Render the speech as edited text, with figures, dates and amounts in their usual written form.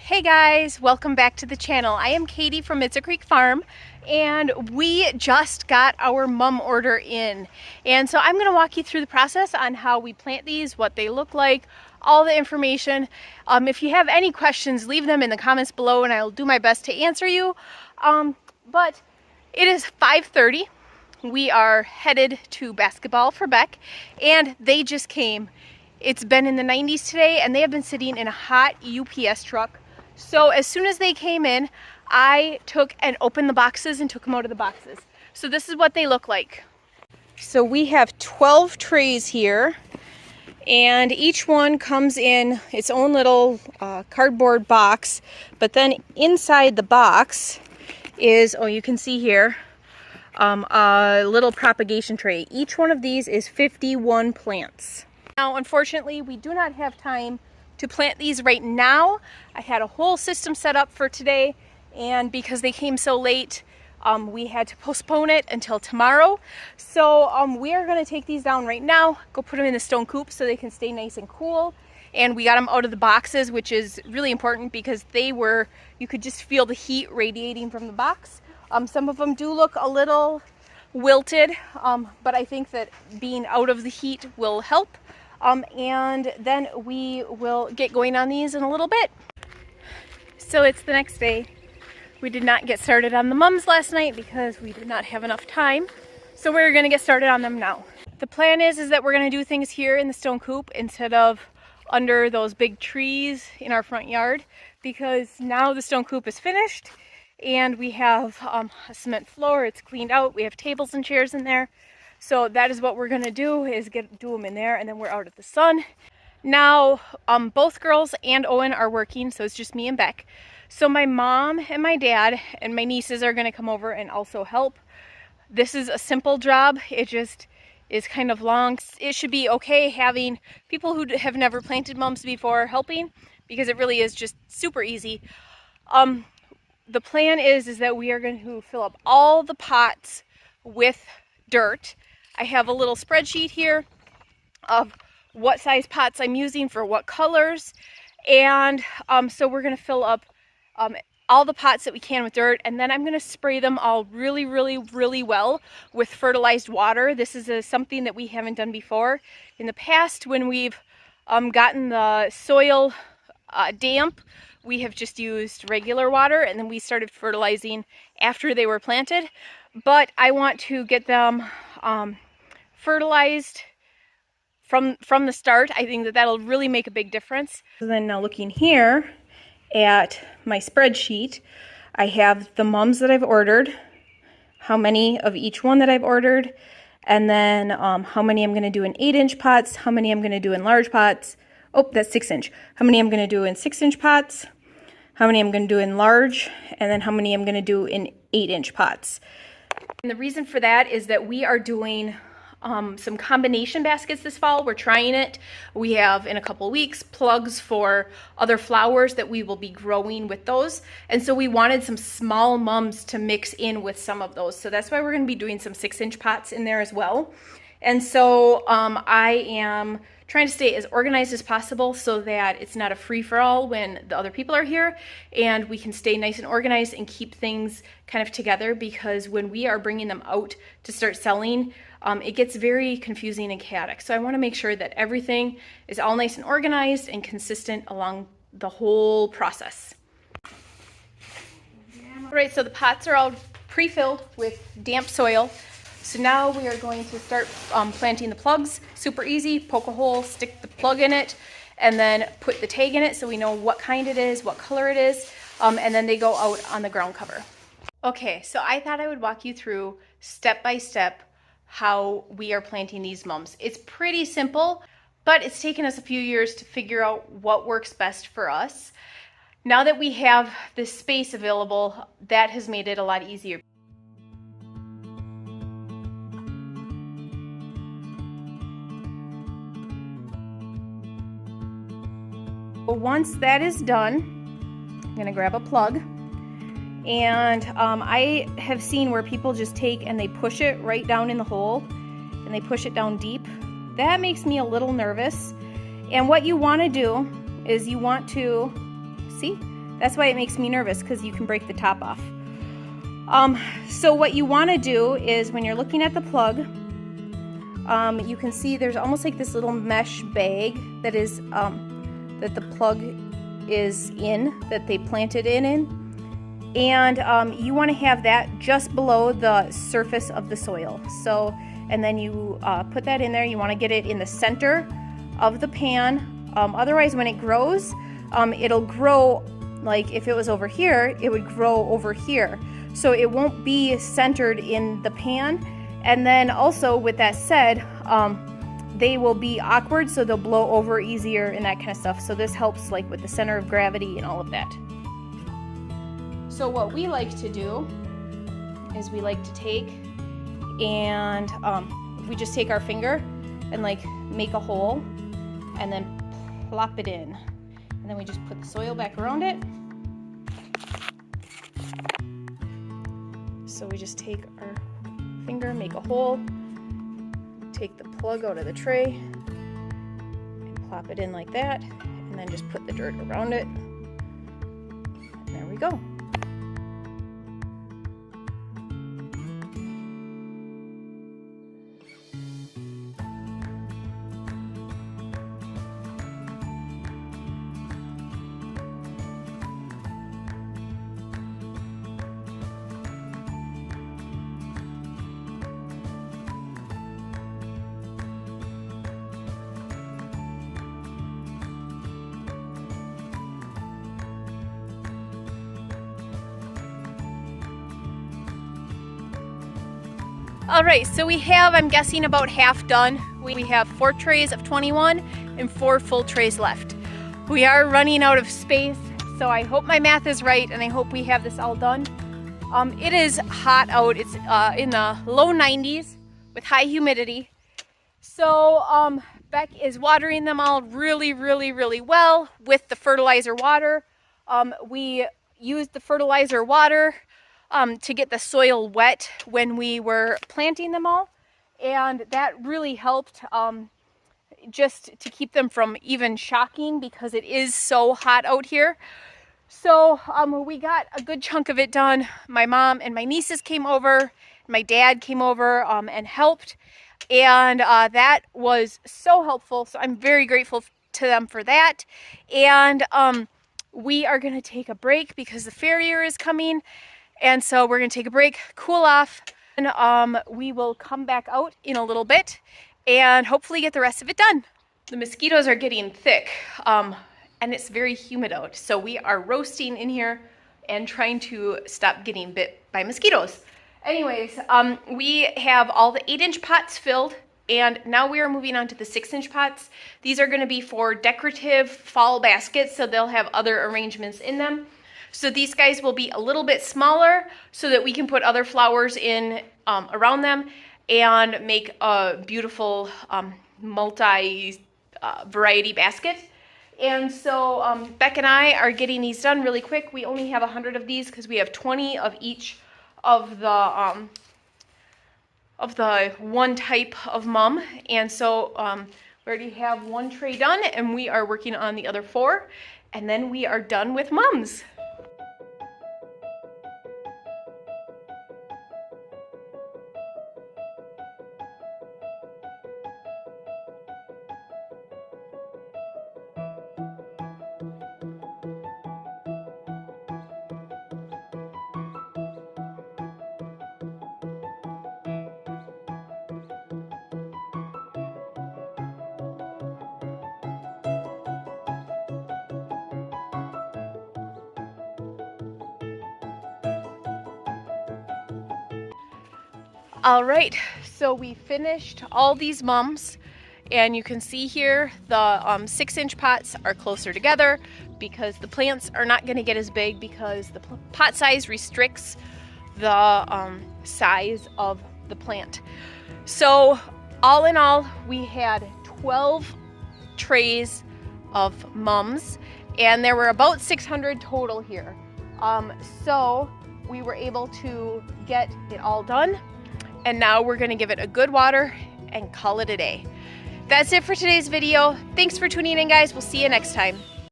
Hey guys, welcome back to the channel. I am Katie from It's a Creek Farm, and we just got our mum order in. And so I'm going to walk you through the process on how we plant these, what they look like, all the information. If you have any questions, leave them in the comments below and I'll do my best to answer you. But it is 5:30. We are headed to basketball for Beck, and they just came. It's been in the 90s today, and they have been sitting in a hot UPS truck. So as soon as they came in, I took and opened the boxes and took them out of the boxes. So this is what they look like. So we have 12 trays here, and each one comes in its own little cardboard box. But then inside the box is, oh, you can see here, a little propagation tray. Each one of these is 51 plants. Now, unfortunately, we do not have time to plant these right now. I had a whole system set up for today, and because they came so late, we had to postpone it until tomorrow. So we are going to take these down right now, go put them in the stone coop so they can stay nice and cool. And we got them out of the boxes, which is really important because they were, you could just feel the heat radiating from the box. Some of them do look a little wilted, but I think that being out of the heat will help. And then we will get going on these in a little bit. So it's the next day. We did not get started on the mums last night because we did not have enough time. So we're gonna get started on them now. The plan is that we're gonna do things here in the stone coop instead of under those big trees in our front yard, because now the stone coop is finished and we have a cement floor, it's cleaned out, we have tables and chairs in there. So that is what we're gonna do, is do them in there, and then we're out of the sun. Now, both girls and Owen are working, so it's just me and Beck. So my mom and my dad and my nieces are gonna come over and also help. This is a simple job, it just is kind of long. It should be okay having people who have never planted mums before helping, because it really is just super easy. The plan is that we are going to fill up all the pots with dirt. I have a little spreadsheet here of what size pots I'm using for what colors, and so we're going to fill up all the pots that we can with dirt, and then I'm going to spray them all really well with fertilized water. This is something that we haven't done before. In the past, when we've gotten the soil damp, we have just used regular water, and then we started fertilizing after they were planted. But I want to get them fertilized from the start. I think that that'll really make a big difference. So then now looking here at my spreadsheet, I have the mums that I've ordered, how many of each one that I've ordered, and then how many I'm going to do in 8-inch pots, how many I'm going to do in large pots. Oh, that's 6-inch. How many I'm going to do in 6-inch pots, how many I'm going to do in large, and then how many I'm going to do in 8-inch pots. And the reason for that is that we are doing some combination baskets this fall. We're trying it. We have, in a couple weeks, plugs for other flowers that we will be growing with those. And so we wanted some small mums to mix in with some of those. So that's why we're going to be doing some 6-inch pots in there as well. And so I am trying to stay as organized as possible so that it's not a free-for-all when the other people are here, and we can stay nice and organized and keep things kind of together, because when we are bringing them out to start selling, it gets very confusing and chaotic. So I want to make sure that everything is all nice and organized and consistent along the whole process. All right, so the pots are all pre-filled with damp soil. So now we are going to start planting the plugs. Super easy, poke a hole, stick the plug in it, and then put the tag in it so we know what kind it is, what color it is, and then they go out on the ground cover. Okay, so I thought I would walk you through step by step how we are planting these mums. It's pretty simple, but it's taken us a few years to figure out what works best for us. Now that we have this space available, that has made it a lot easier. Once that is done, I'm gonna grab a plug, and I have seen where people just take and they push it right down in the hole, and they push it down deep. That makes me a little nervous. And what you want to do is you want to, see, That's why it makes me nervous, because you can break the top off. So what you want to do is, when you're looking at the plug, you can see there's almost like this little mesh bag that is that the plug is in, that they planted it in. And you want to have that just below the surface of the soil. So, and then you put that in there. You want to get it in the center of the pan. Otherwise, when it grows, it'll grow, like if it was over here, it would grow over here. So it won't be centered in the pan. And then also, with that said, they will be awkward, so they'll blow over easier and that kind of stuff. So this helps like with the center of gravity and all of that. So what we like to do is we like to take and we just take our finger and like make a hole and then plop it in. And then we just put the soil back around it. So we just take our finger, make a hole, take the plug out of the tray and plop it in like that, and then just put the dirt around it. And there we go. All right, so we have, I'm guessing, about half done. We have 4 trays of 21 and 4 full trays left. We are running out of space, so I hope my math is right, and I hope we have this all done. It is hot out. It's in the low 90s with high humidity. So Beck is watering them all really, really, really well with the fertilizer water. We used the fertilizer water to get the soil wet when we were planting them all, and that really helped just to keep them from even shocking, because it is so hot out here. So we got a good chunk of it done. My mom and my nieces came over, my dad came over and helped, and that was so helpful. So I'm very grateful to them for that. And we are going to take a break because the farrier is coming. And so we're going to take a break, cool off, and we will come back out in a little bit and hopefully get the rest of it done. The mosquitoes are getting thick, and it's very humid out. So we are roasting in here and trying to stop getting bit by mosquitoes. Anyways, we have all the 8-inch pots filled, and now we are moving on to the 6-inch pots. These are going to be for decorative fall baskets, so they'll have other arrangements in them. So these guys will be a little bit smaller so that we can put other flowers in around them and make a beautiful multi-variety basket. And so Beck and I are getting these done really quick. We only have 100 of these because we have 20 of each of the one type of mum. And so we already have 1 tray done, and we are working on the other 4. And then we are done with mums. All right, so we finished all these mums, and you can see here the 6-inch pots are closer together because the plants are not going to get as big because the pot size restricts the size of the plant. So all in all, we had 12 trays of mums, and there were about 600 total here. So we were able to get it all done. And now we're going to give it a good water and call it a day. That's it for today's video. Thanks for tuning in, guys. We'll see you next time.